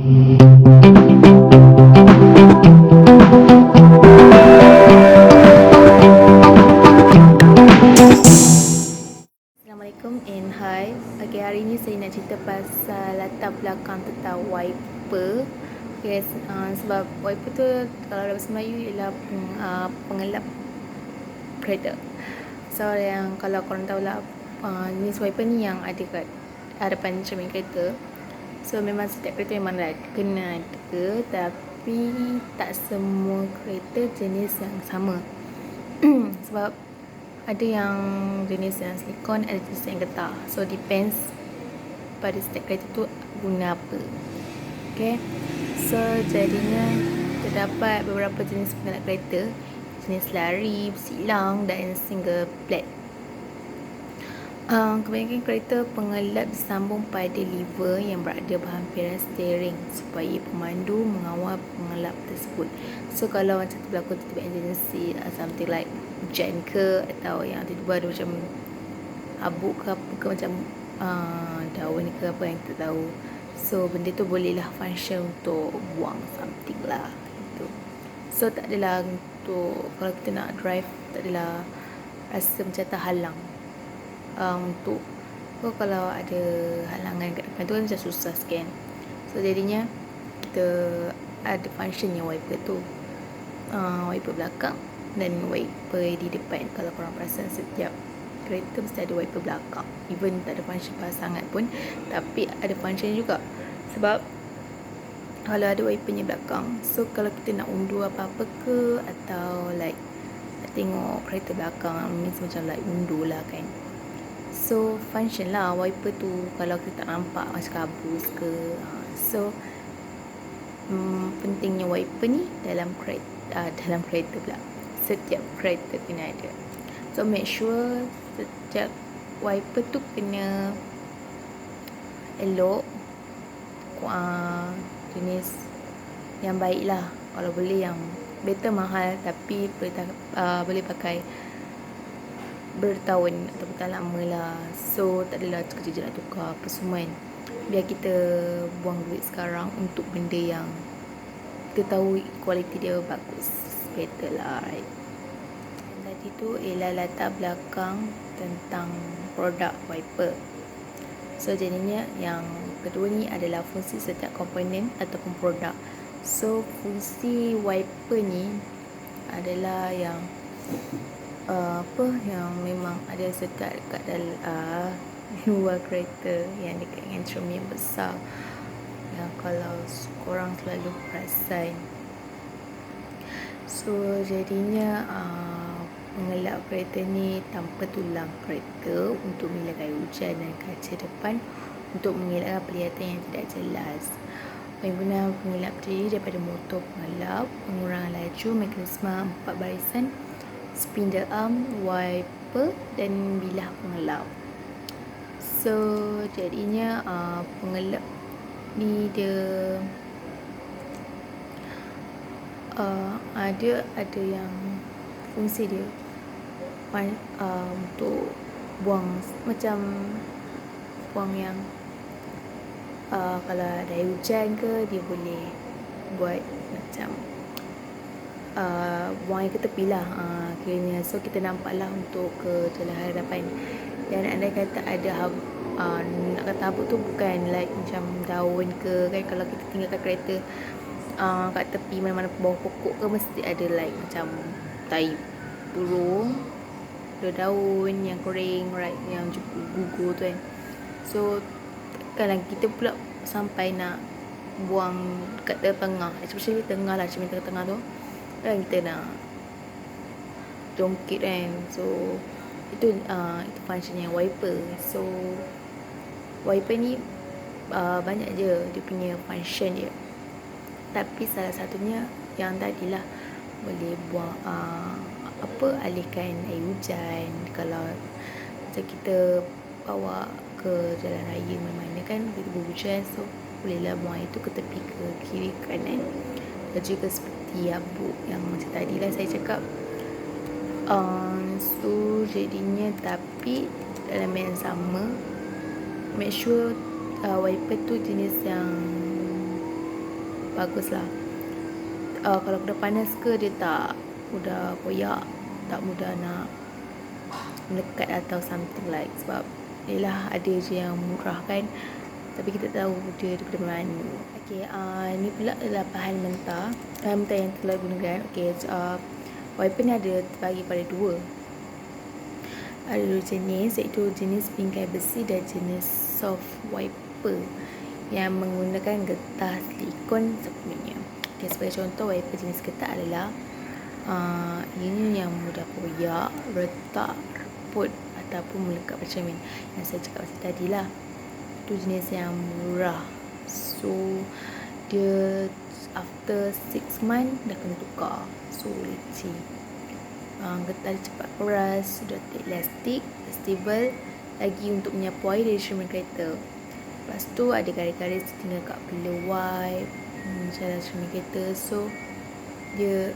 Assalamualaikum and hi. Okay, hari ni saya nak cerita pasal latar belakang tentang wiper. Okay, sebab wiper tu kalau dalam bahasa Melayu ialah pengelap kereta. So yang kalau korang tahu lah, jenis wiper ni yang ada kat hadapan cermin kereta. So memang setiap kereta memang kena ada, tapi tak semua kereta jenis yang sama. Sebab ada yang jenis yang silikon, ada jenis yang getah. So depends pada setiap kereta tu guna apa. Okay, so jadinya terdapat beberapa jenis pengelap kereta, jenis lari, silang dan single plat. Kebanyakan kereta pengelap disambung pada lever yang berada berhampiran steering supaya pemandu mengawal pengelap tersebut. So kalau macam tu berlaku tiba-tiba emergency, something like hujan ke, atau yang tiba-tiba ada macam habuk ke apa ke, macam daun ke apa yang kita tahu. So benda tu bolehlah function untuk buang something lah gitu. So tak adalah untuk kalau kita nak drive, tak adalah rasa macam terhalang. Untuk kalau ada halangan kat depan tu kan macam susah sikit. So jadinya kita ada functionnya wiper tu, wiper belakang dan wiper di depan. Kalau korang perasan setiap kereta mesti ada wiper belakang, even tak ada function sangat pun, tapi ada function juga. Sebab kalau ada wipernya belakang, so kalau kita nak undur apa-apa ke, atau like nak tengok kereta belakang, means macam like undur lah kan. So function lah wiper tu kalau kita tak nampak macam kabus ke. So pentingnya wiper ni dalam kereta pula, setiap kereta kena ada. So make sure setiap wiper tu kena elok, jenis yang baik lah. Kalau boleh yang better mahal, tapi boleh pakai bertahun atau bertahun lama lah. So tak adalah sekejap nak tukar apa semua kan. Biar kita buang duit sekarang untuk benda yang kita tahu kualiti dia bagus, better lah, right? Dan tadi tu ialah latar belakang tentang produk wiper. So jadinya yang kedua ni adalah fungsi setiap komponen ataupun produk. So fungsi wiper ni adalah yang yang memang ada sekat kat dalam luar kereta, yang dekat dengan cermin besar, yang kalau korang selalu perasan. So jadinya pengelap kereta ni tanpa tulang kereta untuk mengelakkan hujan dan kaca depan, untuk mengelakkan penglihatan yang tidak jelas. Penggunaan pengelap terdiri daripada motor pengelap, pengurangan laju, mekanisme 4 barisan, spindle arm, wiper dan bilah pengelap. So jadinya pengelap ni dia ada yang fungsi dia untuk buang, macam buang yang kalau ada air hujan ke, dia boleh buat macam buang air ke tepi lah, kiranya. So kita nampak lah untuk ke jalan hadapan. Dan andai kata ada nak kata habuk tu bukan like macam daun ke kan, kalau kita tinggalkan kereta kat tepi mana-mana bawah pokok ke, mesti ada like macam tai burung, ada daun yang kering, right, yang gugur tu kan. So kalau kita pula sampai nak buang kat tengah, especially tengah lah, cermin tengah tu kan, kita nak jongkit kan. So itu functionnya wiper. So wiper ni banyak je dia punya function dia, tapi salah satunya yang tadilah boleh buang alihkan air hujan. Kalau macam kita bawa ke jalan raya mana-mana kan, kita berhujan, so bolehlah buang air tu ke tepi, ke kiri, ke kanan. Dan juga seperti habuk yang macam tadi lah saya cakap. So jadinya, tapi dalam yang sama, make sure wiper tu jenis yang bagus lah. Kalau udah panas ke dia tak mudah koyak, tak mudah nak melekat atau something like. Sebab yelah ada je yang murah kan, tapi kita tahu dia daripada mana. Okay, ni pula adalah bahan mentah yang telah gunakan. Okay, wiper ni ada terbagi pada dua. Ada dua jenis, iaitu jenis bingkai besi dan jenis soft wiper yang menggunakan getah silikon sepenuhnya. Okay, sebagai contoh, wiper jenis getah adalah ini yang mudah koyak, retak, reput ataupun melekat pada cermin yang saya cakap pasal tadi lah. Itu jenis yang murah. So dia after 6 months dah kena tukar. So leceh. Getah dia cepat keras, sudah tak elastik, stable lagi untuk menyapu air dari cermin kereta. Lepas tu ada garis-garis tinggal kat pillar wipe jalan cermin kereta. So dia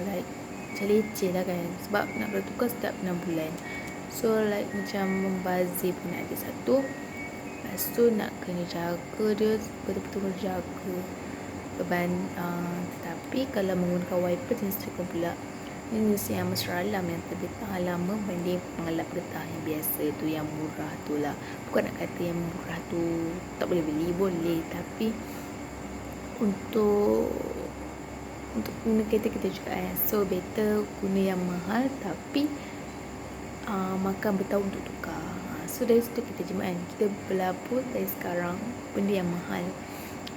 like macam leceh lah kan, sebab nak kena tukar setiap 6 bulan. So like macam membazir pun ada satu. Lepas tu nak kena jaga dia, betul-betul kena jaga beban. Tetapi kalau menggunakan wiper jenis silikon pula, ini jenis yang mesra alam, yang lebih tahan lama berbanding pengelap getah yang biasa tu, yang murah tu lah. Bukan nak kata yang murah tu tak boleh beli, boleh, tapi untuk guna kereta kita juga so better guna yang mahal tapi makan bertahun untuk tukar. So dari situ kita jemaah, kita berlabur dari sekarang benda yang mahal,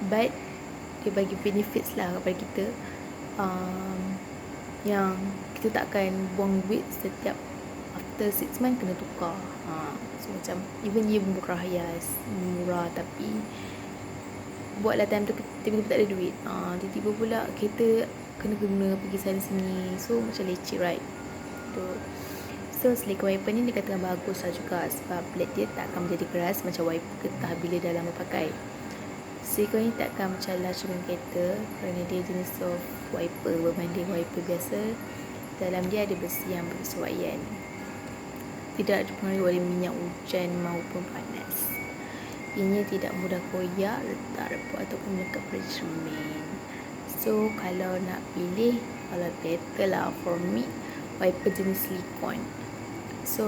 but dia bagi benefits lah kepada kita, yang kita takkan buang duit setiap after 6 months kena tukar. So macam even dia murah, yes, murah, tapi buatlah time tu tiba-tiba tak ada duit, tiba-tiba pula kita kena guna pergi sana sini. So macam leceh, right? So silikon wiper ni dikatakan bagus lah juga, sebab blade dia tak akan menjadi keras macam wiper getah bila dah lama pakai. Silikon ni tak akan mencalar cermin kereta kerana dia jenis soft wiper berbanding wiper biasa. Dalam dia ada besi yang berkesesuaian, tidak dipengaruhi oleh minyak hujan maupun panas. Ini tidak mudah koyak, retak, reput ataupun melekat pada cermin. So kalau nak pilih, kalau better lah for me, wiper jenis silikon. So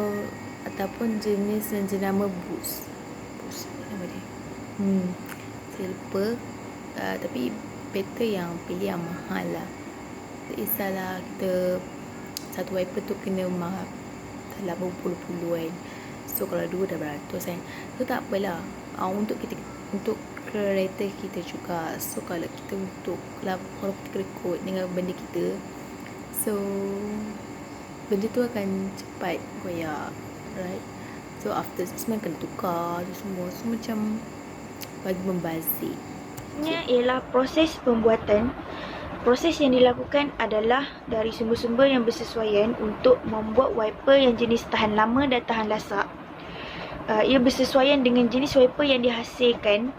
ataupun jenis yang jenama Boost nama dia, saya lupa, tapi better yang pilih yang mahal lah. Tak kisahlah kita satu wiper tu kena dalam berpuluh-puluh kan. So kalau dua dah beratus kan. So tak apalah, untuk kereta kita juga. So kalau kita kalau kita rekod dengan benda kita, so benda tu akan cepat koyak, right? So after 6 months kena tukar tu semua. So macam bagi membazir. Ini ialah proses pembuatan. Proses yang dilakukan adalah dari sumber-sumber yang bersesuaian untuk membuat wiper yang jenis tahan lama dan tahan lasak. Ia bersesuaian dengan jenis wiper yang dihasilkan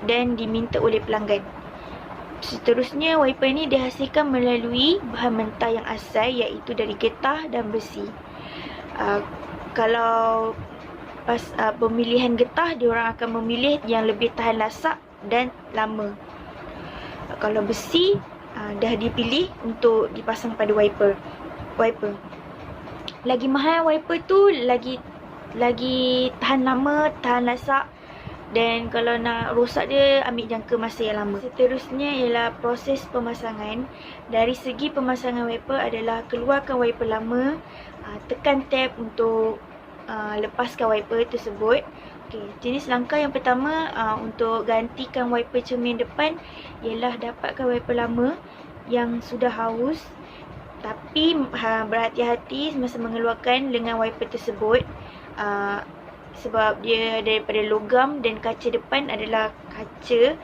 dan diminta oleh pelanggan. Seterusnya, wiper ini dihasilkan melalui bahan mentah yang asal, iaitu dari getah dan besi. Kalau pas pemilihan getah, diorang akan memilih yang lebih tahan lasak dan lama. Kalau besi dah dipilih untuk dipasang pada wiper. Lagi mahal wiper tu, lagi tahan lama, tahan lasak, dan kalau nak rosak dia ambil jangka masa yang lama. Seterusnya ialah proses pemasangan. Dari segi pemasangan wiper adalah keluarkan wiper lama, tekan tab untuk lepaskan wiper tersebut. Okay, jenis langkah yang pertama untuk gantikan wiper cermin depan ialah dapatkan wiper lama yang sudah haus, tapi berhati-hati semasa mengeluarkan lengan wiper tersebut, sebab dia daripada logam dan kaca depan adalah kaca.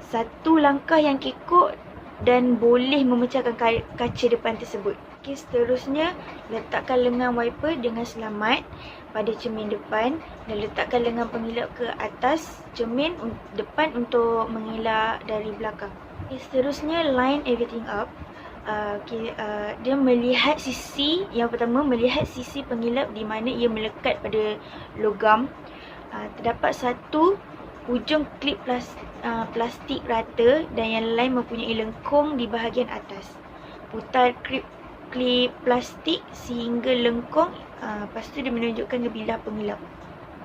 Satu langkah yang kekok dan boleh memecahkan kaca depan tersebut. Okay, seterusnya letakkan lengan wiper dengan selamat pada cermin depan dan letakkan lengan pengilap ke atas cermin depan untuk mengelak dari belakang. Okay, seterusnya line everything up. Dia melihat sisi yang pertama, melihat sisi pengilap di mana ia melekat pada logam. Terdapat satu ujung klip plastik rata dan yang lain mempunyai lengkung di bahagian atas. Putar klip plastik sehingga lengkung, lepas tu dia menunjukkan gebilah pengilap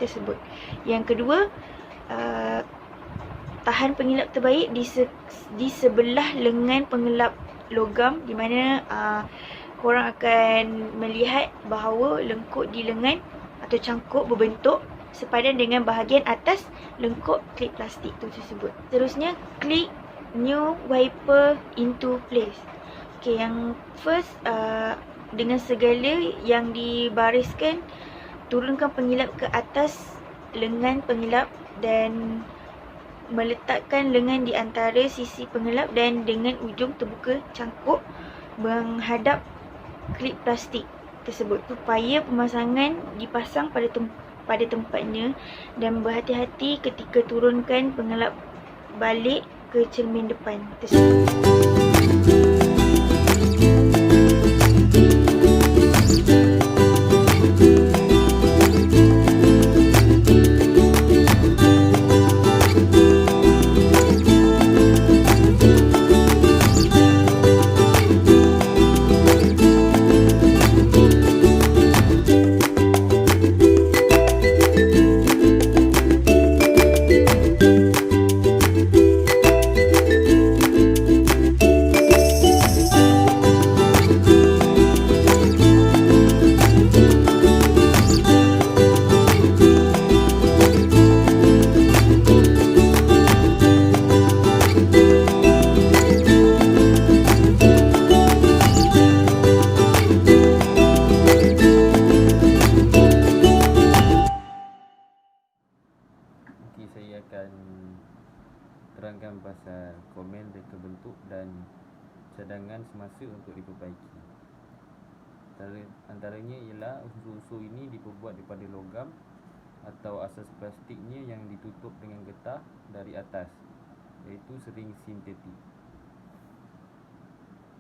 tersebut. Yang kedua, tahan pengilap terbaik di sebelah lengan pengelap logam, di mana korang akan melihat bahawa lengkuk di lengan atau cangkuk berbentuk sepadan dengan bahagian atas lengkuk klip plastik tersebut. Seterusnya, klik new wiper into place. Okay, yang first, dengan segala yang dibariskan, turunkan pengilap ke atas lengan pengilap dan meletakkan lengan di antara sisi pengilap dan dengan ujung terbuka cangkuk menghadap klip plastik tersebut, supaya pemasangan dipasang pada tempatnya, dan berhati-hati ketika turunkan pengelap balik ke cermin depan tersebut. Saya akan terangkan pasal komen, reka bentuk dan cadangan semasa untuk diperbaiki. Antaranya ialah unsur-unsur ini diperbuat daripada logam atau asas plastiknya yang ditutup dengan getah dari atas, iaitu sering sintetik.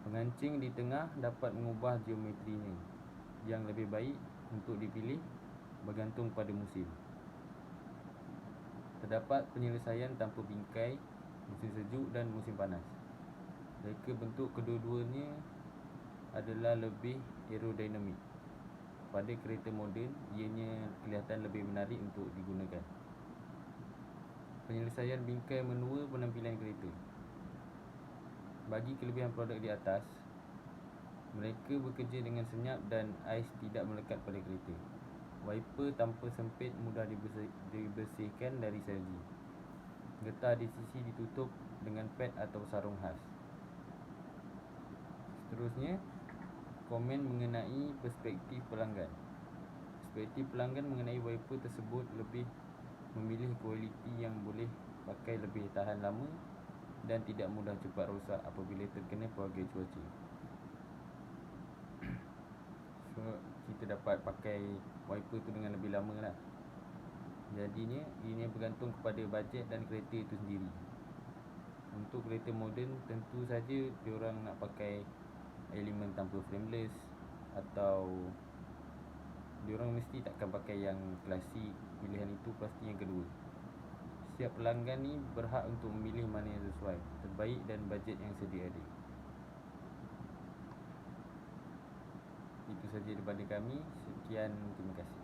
Pengancing di tengah dapat mengubah geometrinya. Yang lebih baik untuk dipilih bergantung pada musim. Terdapat penyelesaian tanpa bingkai, musim sejuk dan musim panas. Reka bentuk kedua-duanya adalah lebih aerodinamik. Pada kereta moden, ianya kelihatan lebih menarik untuk digunakan. Penyelesaian bingkai menua penampilan kereta. Bagi kelebihan produk di atas, mereka bekerja dengan senyap dan ais tidak melekat pada kereta. Wiper tanpa sempit mudah dibersihkan dari salji. Getah di sisi ditutup dengan pad atau sarung khas. Seterusnya, komen mengenai perspektif pelanggan. Perspektif pelanggan mengenai wiper tersebut lebih memilih kualiti yang boleh pakai lebih tahan lama dan tidak mudah cepat rosak apabila terkena pelbagai cuaca. So, kita dapat pakai wiper tu dengan lebih lama lah. Jadinya, ini bergantung kepada bajet dan kereta itu sendiri. Untuk kereta moden, tentu saja diorang nak pakai elemen tanpa frameless, atau diorang mesti takkan pakai yang klasik. Pilihan itu pasti yang kedua. Setiap pelanggan ni berhak untuk memilih mana yang sesuai, terbaik dan bajet yang sedia ada. Itu saja daripada kami. Sekian, terima kasih.